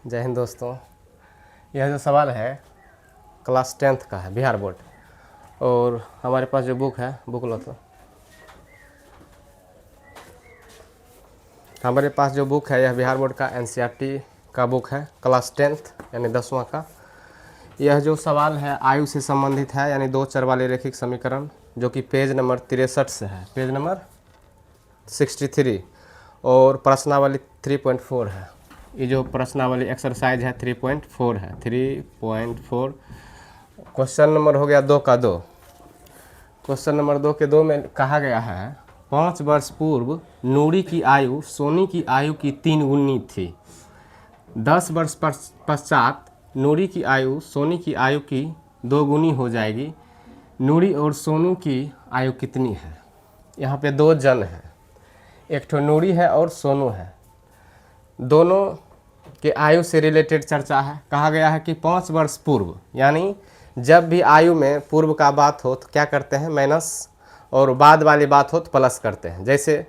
जय हिंद दोस्तों। यह जो सवाल है क्लास 10th का है, बिहार बोर्ड। और हमारे पास जो बुक है, बुक लो तो। हमारे पास जो बुक है यह बिहार बोर्ड का एनसीईआरटी का बुक है, क्लास 10th यानी 10वां का। यह जो सवाल है आयु से संबंधित है, यानी दो चर वाले रैखिक समीकरण, जो कि पेज नंबर 63 से है, पेज नंबर 63। और प्रश्नावली 3.4 है। ये जो प्रश्नावली एक्सरसाइज है 3.4 है, 3.4। क्वेश्चन नंबर हो गया 2 का 2। क्वेश्चन नंबर 2 के 2 में कहा गया है 5 वर्ष पूर्व नूरी की आयु सोनी की आयु की 3 गुनी थी। 10 वर्ष पश्चात नूरी की आयु सोनी की आयु की 2 गुनी हो जाएगी। नूरी और सोनू की आयु कितनी है? यहाँ पे दो जन हैं, एक ठो नूरी है और सोनू है। दोनों के आयु से रिलेटेड चर्चा है। कहा गया है कि 5 वर्ष पूर्व, यानी जब भी आयु में पूर्व का बात हो तो क्या करते हैं, माइनस, और बाद वाली बात हो तो प्लस करते हैं। जैसे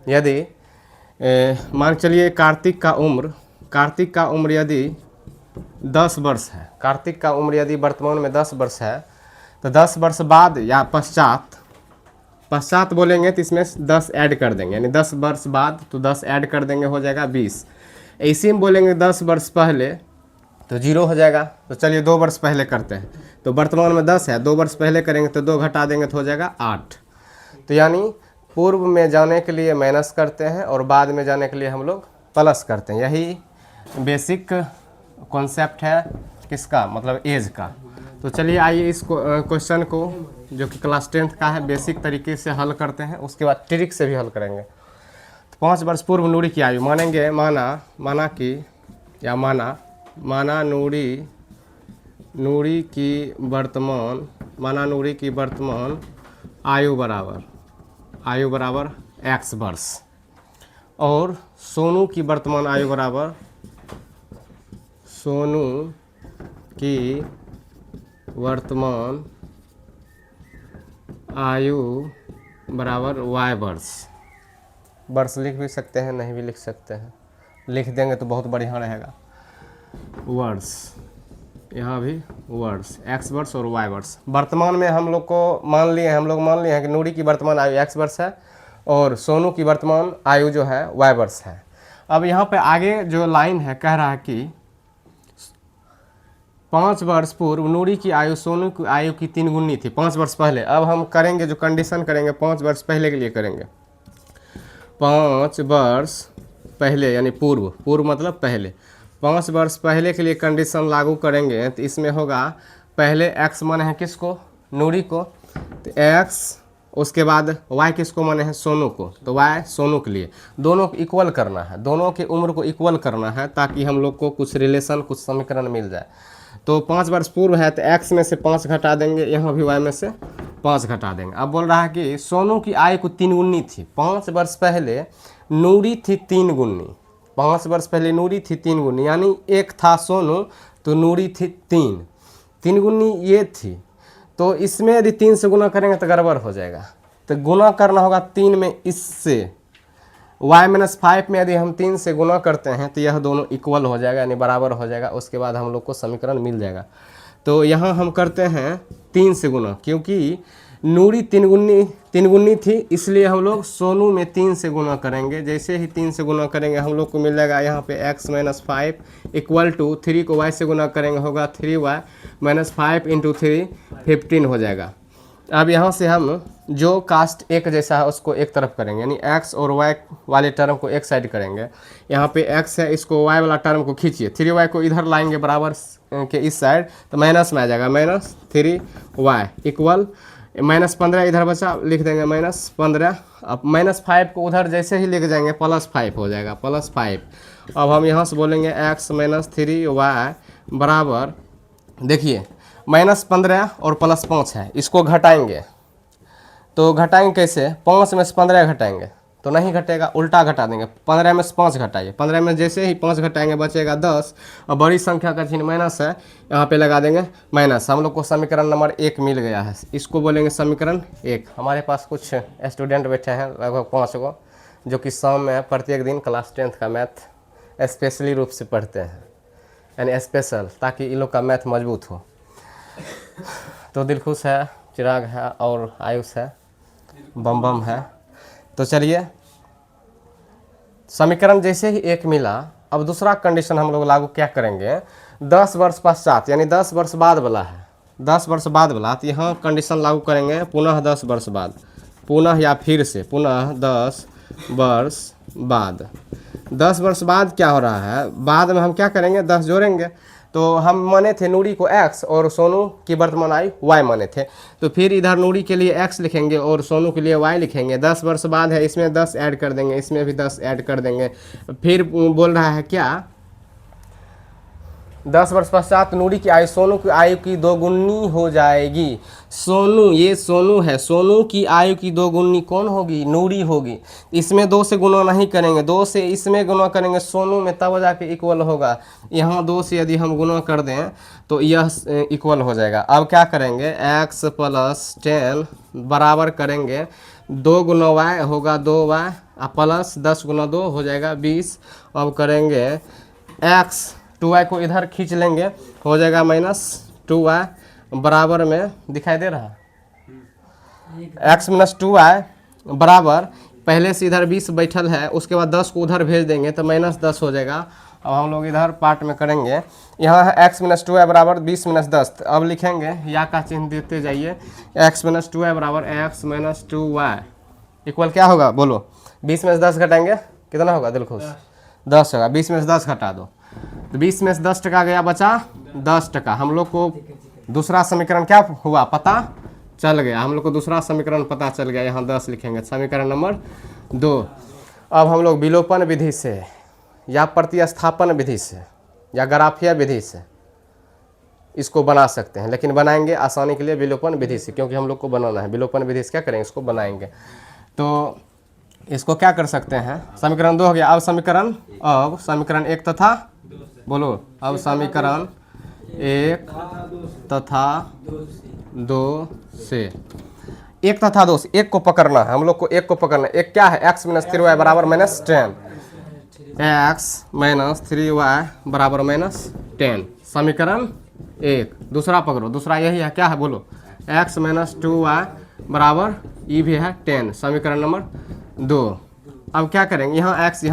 यदि मान चलिए कार्तिक का उम्र यदि 10 वर्ष है, कार्तिक का उम्र यदि वर्तमान में 10 वर्ष है, तो 10 वर्ष बाद या पश्चात बोलेंगे तो इसमें 10 ऐड कर देंगे, यानी 10 वर्ष बाद तो 10 ऐड कर देंगे, हो जाएगा 20। ऐसे में बोलेंगे 10 वर्ष पहले तो 0 हो जाएगा। तो चलिए 2 वर्ष पहले करते हैं। तो वर्तमान में 10 है, 2 वर्ष पहले करेंगे तो 2 घटा देंगे तो हो जाएगा 8। तो यानी पूर्व में जाने के लिए माइनस करते हैं और बाद में जाने के लिए हम लोग प्लस करते हैं। यही बेसिक कॉन्सेप्ट है किसका, मतलब एज का। तो चलिए आइए इस क्वेश्चन को, जो कि क्लास 10th का है, बेसिक तरीके से हल करते हैं, उसके बाद ट्रिक से भी हल करेंगे। तो 5 वर्ष पूर्व नूरी की आयु मानेंगे, माना नूरी की वर्तमान आयु बराबर x वर्ष, और सोनू की वर्तमान आयु बराबर y वर्ष लिख भी सकते हैं, नहीं भी लिख सकते हैं। लिख देंगे तो बहुत बढ़िया रहेगा। वर्ष, यहाँ भी वर्ष, x वर्ष और y वर्ष। वर्तमान में हम लोग मान लिए हैं कि नूरी की वर्तमान आयु x वर्ष है और सोनू की वर्तमान आयु जो है y वर्ष है। अब यहाँ पे आगे जो लाइन है कह रहा है कि 5 वर्ष पूर्व नूरी की आयु सोनू की आयु की 3 गुनी थी, 5 वर्ष पहले। अब हम करेंगे जो कंडीशन करेंगे 5 वर्ष पहले के लिए करेंगे। 5 वर्ष पहले यानी पूर्व मतलब पहले। 5 वर्ष पहले के लिए कंडीशन लागू करेंगे तो इसमें होगा पहले x माने हैं किसको, नूरी को, तो x, उसके बाद y किसको माने हैं, सोनू को, तो y सोनू के लिए। दोनों को इक्वल करना है, दोनों की उम्र को इक्वल करना है, ताकि हम लोग को कुछ रिलेशन, कुछ समीकरण मिल जाए। तो 5 वर्ष पूर्व है तो x में से 5 घटा देंगे, यहाँ भी y में से 5 घटा देंगे। अब बोल रहा है कि सोनू की आयु को 3 गुनी थी। 5 वर्ष पहले नूरी थी 3 गुनी, 5 वर्ष पहले नूरी थी 3 गुनी, यानी एक था सोनू तो नूरी थी 3 गुनी ये थी। तो इसमें यदि 3 से गुना करेंगे तो गड़बड़ हो जाएगा। तो गुना करना होगा 3 में इससे, y-5 में यदि हम 3 से गुना करते हैं तो यह दोनों इक्वल हो जाएगा, यानी बराबर हो जाएगा। उसके बाद हम लोग को समीकरण मिल जाएगा। तो यहाँ हम करते हैं 3 से गुना, क्योंकि नूरी 3 गुनी थी, इसलिए हम लोग सोनू में 3 से गुना करेंगे। जैसे ही 3 से गुना करेंगे हम लोग को मिल जाएगा यहाँ पे x-5 इक्वल टू 3 को y से गुना करेंगे, होगा 3y-5 इंटू 3 15 हो जाएगा। अब यहाँ से हम जो कास्ट एक जैसा है उसको एक तरफ करेंगे, यानी x और y वाले टर्म को एक साइड करेंगे। यहाँ पे x है, इसको y वाला टर्म को खींचिए, 3y को इधर लाएंगे बराबर के इस साइड, तो माइनस में आ जाएगा, -3y इक्वल -15 इधर बचा, लिख देंगे -15। अब -5 को उधर जैसे ही लेके जाएंगे +5 हो जाएगा, +5। अब हम यहाँ से बोलेंगे x-3y बराबर, देखिए -15 और +5 है, इसको घटाएंगे। तो घटाएंगे कैसे, 5 में से 15 घटाएंगे तो नहीं घटेगा, उल्टा घटा देंगे। 15 में से 5 घटाइए, 15 में जैसे ही 5 घटाएंगे बचेगा 10, और बड़ी संख्या का चिन्ह माइनस है, यहाँ पे लगा देंगे माइनस। हम लोग को समीकरण नंबर 1 मिल गया है, इसको बोलेंगे समीकरण 1। हमारे पास कुछ स्टूडेंट बैठे हैं लगभग 5 गो, जो कि शाम में प्रत्येक दिन क्लास 10th का मैथ स्पेशली रूप से पढ़ते हैं। यानी स्पेशल, ताकि इन लोग का मैथ मजबूत हो। तो दिलखुश है, चिराग है और आयुष है, बम बम है। तो चलिए, समीकरण जैसे ही एक मिला, अब दूसरा कंडीशन हम लोग लागू क्या करेंगे, 10 वर्ष पश्चात यानी 10 वर्ष बाद वाला है, 10 वर्ष बाद वाला, तो यहाँ कंडीशन लागू करेंगे पुनः 10 वर्ष बाद, पुनः या फिर से पुनः 10 वर्ष बाद। 10 वर्ष बाद क्या हो रहा है, बाद में हम क्या करेंगे, 10 जोड़ेंगे। तो हम माने थे नूरी को x और सोनू की वर्तमान आयु y माने थे, तो फिर इधर नूरी के लिए x लिखेंगे और सोनू के लिए y लिखेंगे। 10 वर्ष बाद है, इसमें 10 ऐड कर देंगे, इसमें भी 10 ऐड कर देंगे। फिर बोल रहा है क्या, 10 वर्ष पश्चात नूरी की आयु सोनू की आयु की दोगुनी हो जाएगी। सोनू, ये सोनू है, सोनू की आयु की दोगुनी कौन होगी, नूरी होगी। इसमें 2 से गुणा नहीं करेंगे, 2 से इसमें गुणा करेंगे सोनू में, तब जाके इक्वल होगा। यहाँ 2 से यदि हम गुणा कर दें तो यह इक्वल हो जाएगा। अब क्या करेंगे, x + 10 बराबर करेंगे 2 गुना y होगा 2y प्लस 10 गुना 2 हो जाएगा 20। अब करेंगे x, 2y को इधर खींच लेंगे, हो जाएगा -2y बराबर में, दिखाई दे रहा x - 2y बराबर, पहले से इधर 20 बैठल है, उसके बाद 10 को उधर भेज देंगे तो -10 हो जाएगा। अब हम लोग इधर पार्ट में करेंगे, यहाँ है x - 2y बराबर 20 - 10, अब लिखेंगे या का चिन्ह देते जाइए, x - 2y बराबर x - 2y इक्वल क्या होगा बोलो, 20 में से 10 घटाएंगे कितना होगा दिलखुश, 10 होगा। 20 में से 10 घटा दो तो 20 में से 10 टका गया, बचा 10 टका। हम लोग को दूसरा समीकरण क्या हुआ पता चल गया, हम लोग को दूसरा समीकरण पता चल गया। यहाँ 10 लिखेंगे, समीकरण नंबर 2। अब हम लोग विलोपन विधि से या प्रतिस्थापन विधि से या ग्राफीय विधि से इसको बना सकते हैं, लेकिन बनाएंगे आसानी के लिए विलोपन विधि से, क्योंकि हम लोग को बनाना है। विलोपन विधि से क्या करेंगे, इसको बनाएंगे। तो इसको क्या कर सकते हैं, समीकरण 2 हो गया। अब समीकरण 1 तथा बोलो, अब समीकरण 1 तथा 2 से, 1 तथा 2 से, 1 को पकड़ना है हम लोग को, 1 को पकड़ना है। 1 क्या है, x - 3y बराबर -10, x - 3y बराबर -10, समीकरण 1। दूसरा पकड़ो, दूसरा यही है, क्या है बोलो, x - 2y बराबर ये भी है 10, समीकरण नंबर 2। अब क्या करेंगे, यहाँ x,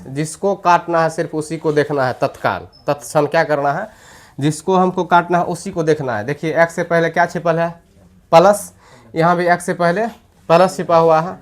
जिसको काटना है सिर्फ उसी को देखना है, तत्काल तत्क्षण क्या करना है, जिसको हमको काटना है उसी को देखना है। देखिए x से पहले क्या छिपल है, प्लस, यहाँ भी x से पहले प्लस छिपा हुआ है,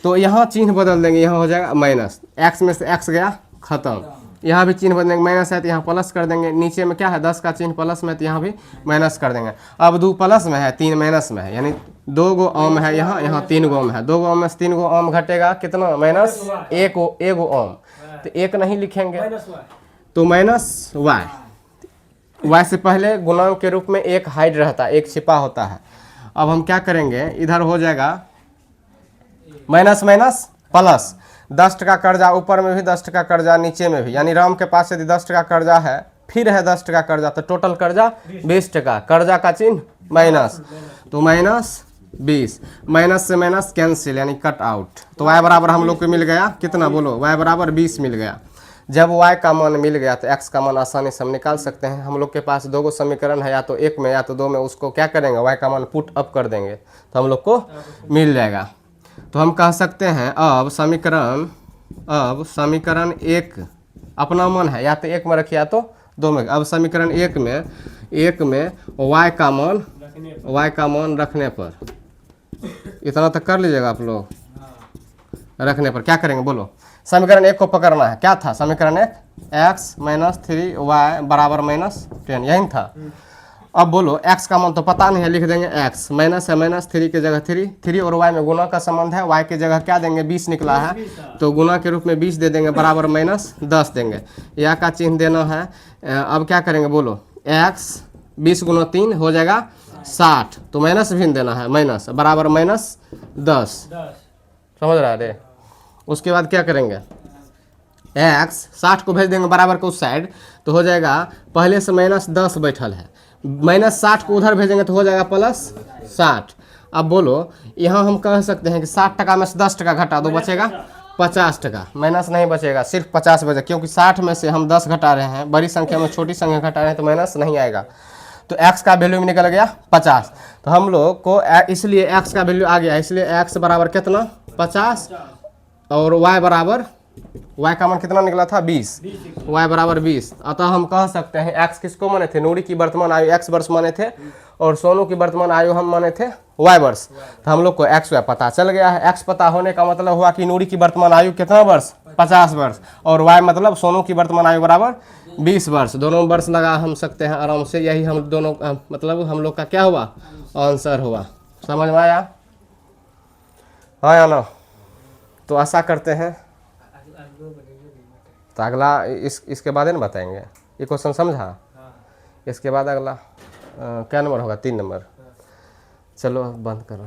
तो यहाँ चिन्ह बदल देंगे, यहाँ हो जाएगा माइनस, x में से x गया खत्म, यहाँ भी चिन्ह बदलेंगे, माइनस है तो यहाँ प्लस कर देंगे, नीचे में क्या है 10 का चिन्ह प्लस में, तो यहाँ भी माइनस कर देंगे। अब 2 प्लस में है 3 माइनस में है, यानी 2 गो ओम है, यहाँ 3 गो ओम है, 2 गो ओम में से 3 गो ओम घटेगा कितना, -1 गो ओम, तो 1 नहीं लिखेंगे तो -y, y से पहले गुणांक के रूप में 1 हाइड रहता है, 1 छिपा होता है। अब हम क्या करेंगे, इधर हो जाएगा माइनस प्लस, 10 टका कर्जा, ऊपर में भी 10 टका कर्जा, नीचे में भी, यानी राम के पास यदि 10 टका कर्जा है, फिर है 10 टका कर्जा, तो टोटल कर्जा 20 टका, कर्जा का चिन्ह माइनस, तो -20, माइनस से माइनस कैंसिल यानी कट आउट, तो y बराबर हम लोग को मिल गया कितना बोलो, y बराबर 20 मिल गया। जब y का मान मिल गया तो x का मान आसानी से हम निकाल सकते हैं। हम लोग के पास 2 गो समीकरण है, या तो 1 में या तो 2 में, उसको क्या करेंगे, y का मान पुट अप कर देंगे तो हम लोग को मिल जाएगा। तो हम कह सकते हैं अब समीकरण 1 अपना मान है, या तो 1 में रखिए या तो 2 में। अब समीकरण 1 में y का मान रखने पर, इतना तक कर लीजिएगा आप लोग, रखने पर क्या करेंगे बोलो, समीकरण 1 को पकड़ना है, क्या था समीकरण 1, x - 3y बराबर -10, यही था। अब बोलो x का मान तो पता नहीं है, लिख देंगे x, माइनस है -3 की जगह 3 और y में गुना का संबंध है, y की जगह क्या देंगे 20 निकला है, तो गुना के रूप में 20 दे देंगे, बराबर -10 देंगे, या का चिन्ह देना है। अब क्या करेंगे बोलो, x 20 गुना 3 हो जाएगा 60, तो माइनस भी देना है, माइनस बराबर -10, समझ रहा है रे। उसके बाद क्या करेंगे, x 60 को भेज देंगे बराबर को उस साइड, तो हो जाएगा, पहले से -10 बैठल है, -60 को उधर भेजेंगे तो हो जाएगा +60। अब बोलो यहाँ हम कह सकते हैं कि 60 टका में से 10 टका घटा दो, बचेगा 50 टका, माइनस नहीं बचेगा, सिर्फ 50 बचेगा, क्योंकि 60 में से हम 10 घटा रहे हैं, बड़ी संख्या में छोटी संख्या घटा रहे हैं तो माइनस नहीं आएगा। तो x का वैल्यू में निकल गया 50। तो हम लोग को इसलिए x का वैल्यू आ गया, इसलिए x बराबर कितना 50 और y बराबर, y का मान कितना निकला था 20, y बराबर 20। अतः हम कह सकते हैं x किसको माने थे, नूरी की वर्तमान आयु x वर्ष माने थे और सोनू की वर्तमान आयु हम माने थे y वर्ष। तो हम लोग को x पता चल गया है। x पता होने का मतलब हुआ कि नूरी की वर्तमान आयु कितना वर्ष 50 वर्ष और y मतलब सोनू की वर्तमान आयु बराबर 20 वर्ष। दोनों वर्ष लगा हम सकते हैं आराम से, यही हम दोनों मतलब हम लोग का क्या हुआ आंसर हुआ। समझ में आया? हाँ या ना? तो आशा करते हैं, तो अगला इसके बाद ही ना बताएंगे, ये क्वेश्चन समझा, इसके बाद अगला क्या नंबर होगा 3 नंबर। चलो बंद करो।